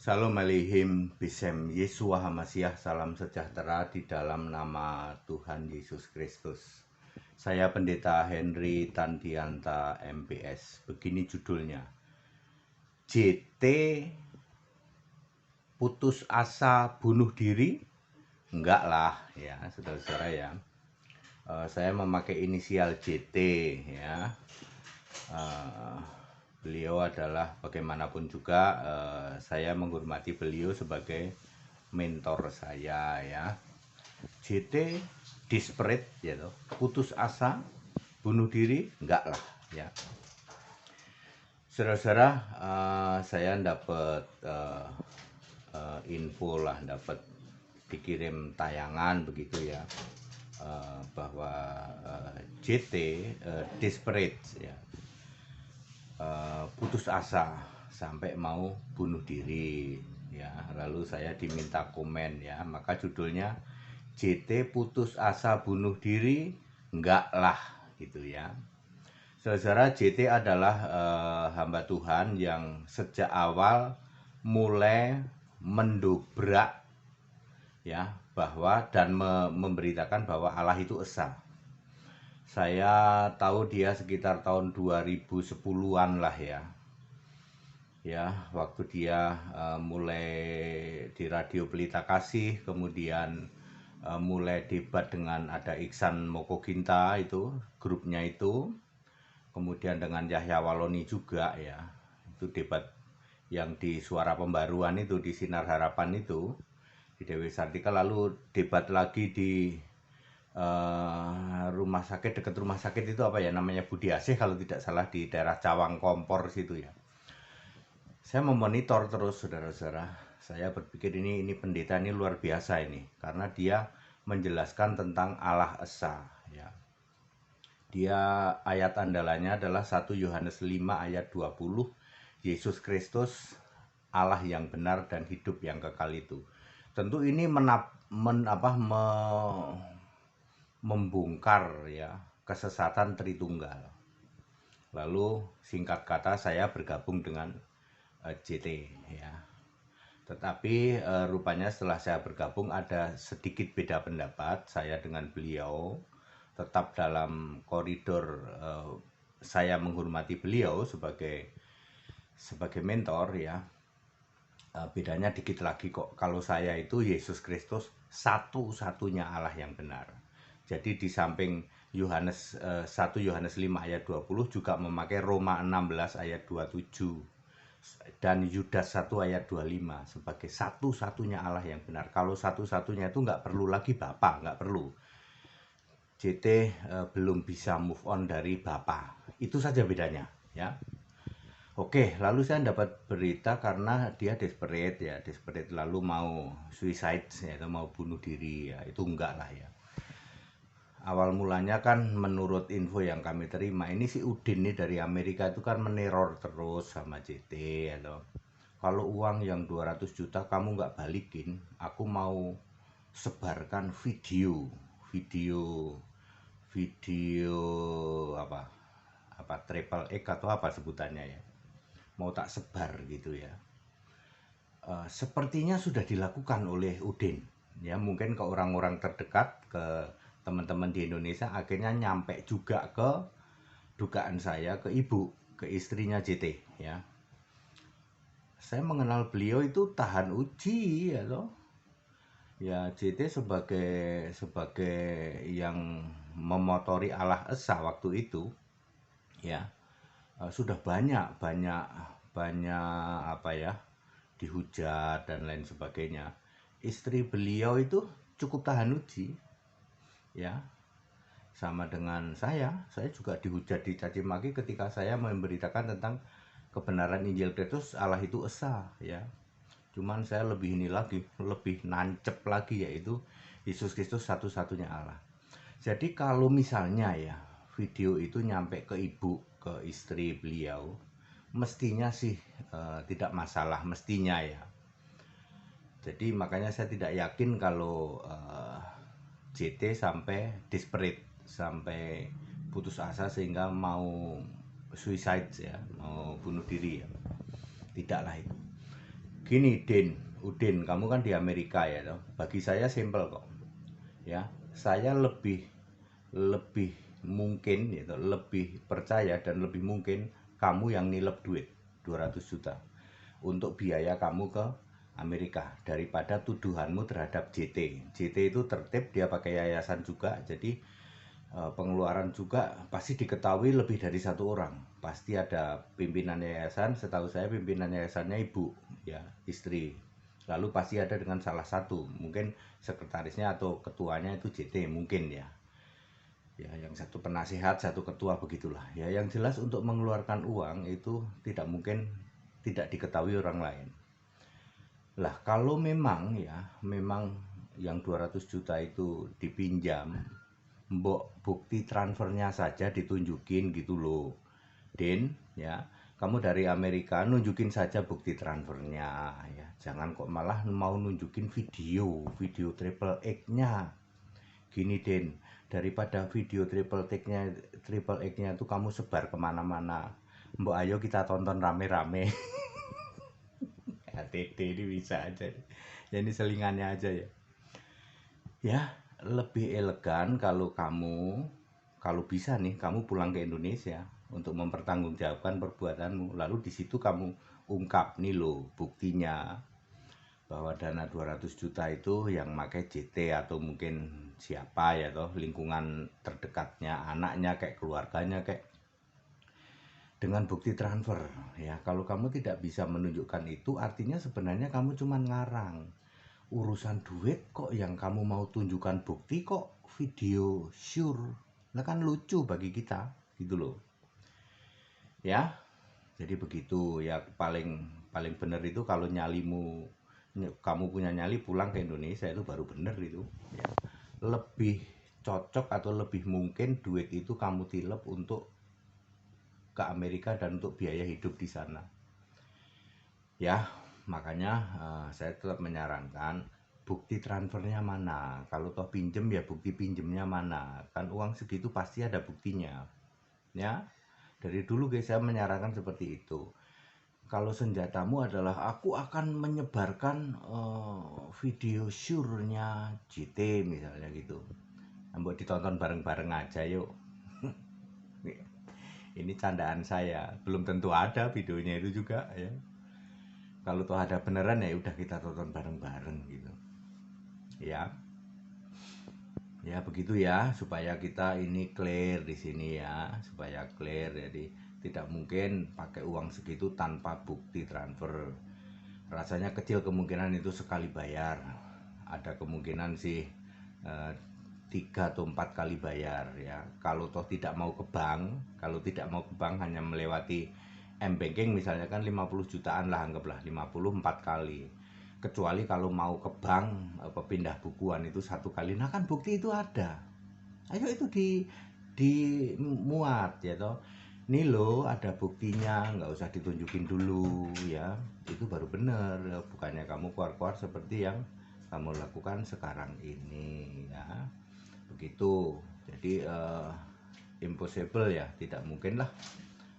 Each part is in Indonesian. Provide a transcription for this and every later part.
Shalom Aleihim, Bisem Yesua Hamasiah, salam sejahtera di dalam nama Tuhan Yesus Kristus. Saya Pendeta Henry Tandianta MPS. Begini judulnya, JT putus asa bunuh diri? Enggak lah ya, saudara-saudara ya. Saya memakai inisial JT ya. Beliau adalah bagaimanapun juga saya menghormati beliau sebagai mentor saya ya. JT desperate ya toh, putus asa, bunuh diri, enggak lah ya. Saudara-saudara, saya dapat info lah, dapat dikirim tayangan begitu ya, bahwa JT desperate ya, putus asa sampai mau bunuh diri ya. Lalu saya diminta komen ya, maka judulnya JT putus asa bunuh diri enggak lah gitu ya. Saudara, JT adalah hamba Tuhan yang sejak awal mulai mendobrak ya, bahwa dan memberitakan bahwa Allah itu esa. Saya tahu dia sekitar tahun 2010-an lah ya. Ya, waktu dia mulai di Radio Pelita Kasih, kemudian mulai debat dengan ada Iksan Mokoginta itu, grupnya itu, kemudian dengan Yahya Waloni juga ya. Itu debat yang di Suara Pembaruan itu, di Sinar Harapan itu, di Dewi Sartika, lalu debat lagi di rumah sakit, dekat rumah sakit itu apa ya namanya, Budi Asih kalau tidak salah, di daerah Cawang Kompor situ ya. Saya memonitor terus saudara-saudara. Saya berpikir ini pendeta ini luar biasa ini, karena dia menjelaskan tentang Allah Esa ya. Dia ayat andalannya adalah 1 Yohanes 5 ayat 20, Yesus Kristus Allah yang benar dan hidup yang kekal itu. Tentu ini membongkar ya kesesatan Tritunggal. Lalu singkat kata saya bergabung dengan JT ya. Tetapi rupanya setelah saya bergabung ada sedikit beda pendapat saya dengan beliau. Tetap dalam koridor saya menghormati beliau sebagai mentor ya. Bedanya dikit lagi kok. Kalau saya itu Yesus Kristus satu-satunya Allah yang benar. Jadi di samping 1 Yohanes 5 ayat 20 juga memakai Roma 16 ayat 27 dan Yudas 1 ayat 25 sebagai satu-satunya Allah yang benar. Kalau satu-satunya itu nggak perlu lagi Bapa, nggak perlu. JT belum bisa move on dari Bapa. Itu saja bedanya ya. Oke, lalu saya dapat berita karena dia desperate lalu mau suicide ya, atau mau bunuh diri ya, itu enggak lah ya. Awal mulanya kan menurut info yang kami terima, ini si Udin nih dari Amerika itu kan meneror terus sama JT atau kalau uang yang 200 juta kamu nggak balikin, aku mau sebarkan video apa triple X atau apa sebutannya ya, mau tak sebar gitu ya. Sepertinya sudah dilakukan oleh Udin ya, mungkin ke orang-orang terdekat, ke teman-teman di Indonesia, akhirnya nyampe juga ke dugaan saya, ke istrinya JT ya. Saya mengenal beliau itu tahan uji ya toh. Ya, JT sebagai yang memotori Allah Esa waktu itu ya, sudah banyak apa ya, dihujat dan lain sebagainya. Istri beliau itu cukup tahan uji ya, sama dengan saya juga dihujat, dicaci maki ketika saya memberitakan tentang kebenaran Injil Kristus, Allah itu esa ya. Cuman saya lebih nancep lagi, yaitu Yesus Kristus satu-satunya Allah. Jadi kalau misalnya ya video itu nyampe ke istri beliau, mestinya sih tidak masalah, mestinya ya. Jadi makanya saya tidak yakin kalau JT sampai desperate, sampai putus asa sehingga mau suicide ya, mau bunuh diri ya. Tidaklah itu. Gini Udin, kamu kan di Amerika ya toh. Bagi saya simple kok. Ya, saya lebih lebih mungkin gitu, lebih percaya dan lebih mungkin kamu yang nilep duit 200 juta untuk biaya kamu ke Amerika daripada tuduhanmu terhadap JT. JT itu tertib, dia pakai yayasan juga, jadi pengeluaran juga pasti diketahui lebih dari satu orang. Pasti ada pimpinan yayasan, setahu saya pimpinan yayasannya ibu, ya, istri. Lalu pasti ada dengan salah satu, mungkin sekretarisnya atau ketuanya itu JT mungkin ya. Ya, yang satu penasihat, satu ketua, begitulah. Ya, yang jelas untuk mengeluarkan uang itu tidak mungkin tidak diketahui orang lain. Lah, kalau memang yang 200 juta itu dipinjam, mbok bukti transfernya saja ditunjukin gitu loh. Din, ya, kamu dari Amerika nunjukin saja bukti transfernya ya. Jangan kok malah mau nunjukin video triple X-nya. Gini Den, daripada video triple X-nya itu kamu sebar kemana-mana, mbok ayo kita tonton rame-rame. HTT ini bisa aja, ya ini selingannya aja ya. Ya, lebih elegan kalau bisa nih kamu pulang ke Indonesia untuk mempertanggungjawabkan perbuatanmu, lalu di situ kamu ungkap nih loh buktinya bahwa dana 200 juta itu yang pakai JT atau mungkin siapa ya toh, lingkungan terdekatnya, anaknya kayak keluarganya kayak, dengan bukti transfer ya. Kalau kamu tidak bisa menunjukkan itu, artinya sebenarnya kamu cuma ngarang. Urusan duit kok yang kamu mau tunjukkan bukti kok video sure. Nah kan lucu bagi kita gitu loh. Ya. Jadi begitu ya, paling benar itu kalau kamu punya nyali pulang ke Indonesia itu baru bener itu ya. Lebih cocok atau lebih mungkin duit itu kamu tilep untuk ke Amerika dan untuk biaya hidup di sana ya. Makanya saya tetap menyarankan bukti transfernya mana. Kalau toh pinjem ya bukti pinjemnya mana, kan uang segitu pasti ada buktinya ya. Dari dulu guys saya menyarankan seperti itu. Kalau senjatamu adalah aku akan menyebarkan video sure-nya JT misalnya gitu, buat ditonton bareng-bareng aja yuk. Ini candaan saya, belum tentu ada videonya itu juga ya. Kalau toh ada beneran ya udah kita tonton bareng-bareng gitu ya. Ya begitu ya, supaya kita ini clear di sini ya, supaya clear. Jadi tidak mungkin pakai uang segitu tanpa bukti transfer. Rasanya kecil kemungkinan itu sekali bayar. Ada kemungkinan sih 3 atau 4 kali bayar ya. Kalau toh tidak mau ke bank, hanya melewati M-Banking misalnya kan 50 jutaan lah, anggaplah 54 kali. Kecuali kalau mau ke bank pindah bukuan itu 1 kali. Nah kan bukti itu ada. Ayo itu dimuat ya toh. Nih lo ada buktinya, nggak usah ditunjukin dulu ya. Itu baru bener. Bukannya kamu keluar-keluar seperti yang kamu lakukan sekarang ini ya. Begitu. Jadi impossible ya, tidak mungkin lah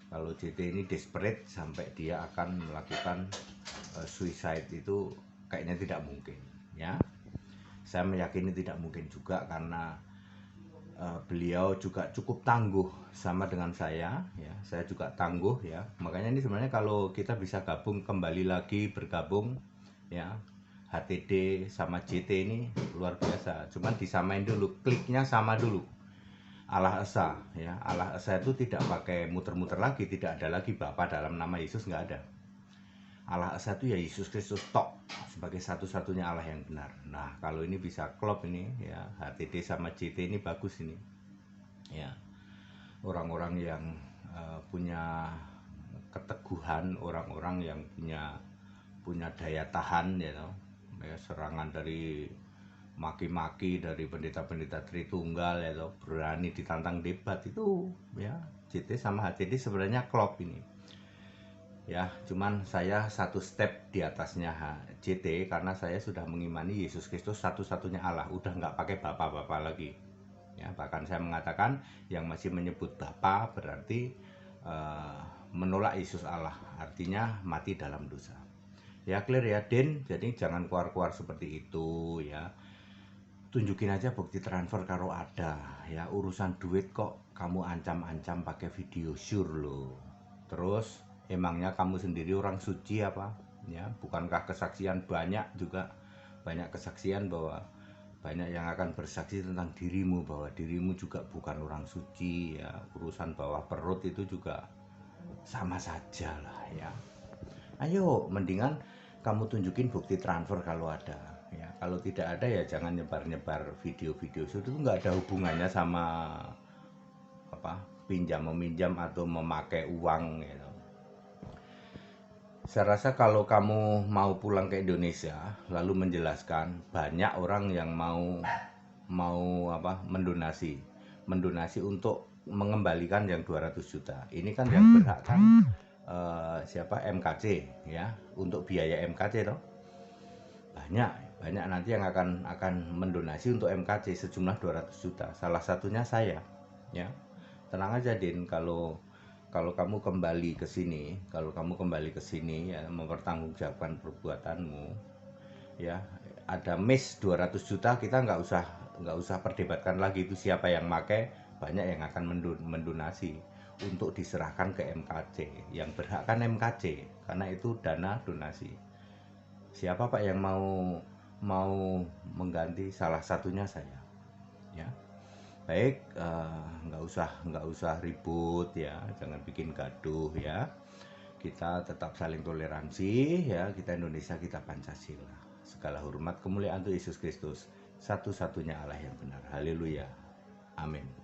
kalau JT ini desperate sampai dia akan melakukan suicide, itu kayaknya tidak mungkin ya. Saya meyakini tidak mungkin juga karena beliau juga cukup tangguh sama dengan saya ya. Saya juga tangguh ya. Makanya ini sebenarnya kalau kita bisa kembali lagi bergabung ya, HTD sama JT ini luar biasa. Cuman disamain dulu, kliknya sama dulu. Allah Esa ya. Allah Esa itu tidak pakai muter-muter lagi, tidak ada lagi Bapa dalam nama Yesus, nggak ada. Allah Esa itu ya Yesus Kristus tok sebagai satu-satunya Allah yang benar. Nah kalau ini bisa klop ini ya, HTD sama JT ini bagus ini ya. Orang-orang yang punya keteguhan, orang-orang yang punya daya tahan ya, serangan dari maki-maki dari pendeta-pendeta Tritunggal ya, berani ditantang debat itu ya. JT sama HTD sebenarnya klop ini ya, cuman saya satu step di atasnya JT karena saya sudah mengimani Yesus Kristus satu-satunya Allah, udah nggak pakai bapak-bapak lagi ya. Bahkan saya mengatakan yang masih menyebut Bapa berarti menolak Yesus Allah, artinya mati dalam dosa Ya clear ya Den, jadi jangan keluar-keluar seperti itu ya. Tunjukin aja bukti transfer kalau ada ya. Urusan duit kok kamu ancam-ancam pakai video sure loh. Terus emangnya kamu sendiri orang suci apa ya? Bukankah kesaksian banyak juga, banyak kesaksian bahwa banyak yang akan bersaksi tentang dirimu bahwa dirimu juga bukan orang suci ya. Urusan bawah perut itu juga sama saja lah ya. Ayo mendingan kamu tunjukin bukti transfer kalau ada ya. Kalau tidak ada ya jangan nyebar-nyebar video-video itu nggak ada hubungannya sama apa pinjam meminjam atau memakai uang gitu. Saya rasa kalau kamu mau pulang ke Indonesia lalu menjelaskan, banyak orang yang mau apa mendonasi untuk mengembalikan yang 200 juta. Ini kan yang berhak kan siapa MKC ya, untuk biaya MKC toh. Banyak nanti yang akan mendonasi untuk MKC sejumlah 200 juta. Salah satunya saya ya. Tenang aja Din, kalau kamu kembali ke sini, ya mempertanggungjawabkan perbuatanmu ya, ada miss 200 juta, kita nggak usah perdebatkan lagi itu siapa yang pakai. Banyak yang akan mendonasi untuk diserahkan ke MKC. Yang berhak kan MKC karena itu dana donasi. Siapa Pak yang mau mengganti? Salah satunya saya ya. Baik, nggak usah ribut ya, jangan bikin gaduh ya. Kita tetap saling toleransi ya, kita Indonesia, kita Pancasila. Segala hormat kemuliaan untuk Yesus Kristus, satu-satunya Allah yang benar. Haleluya. Amin.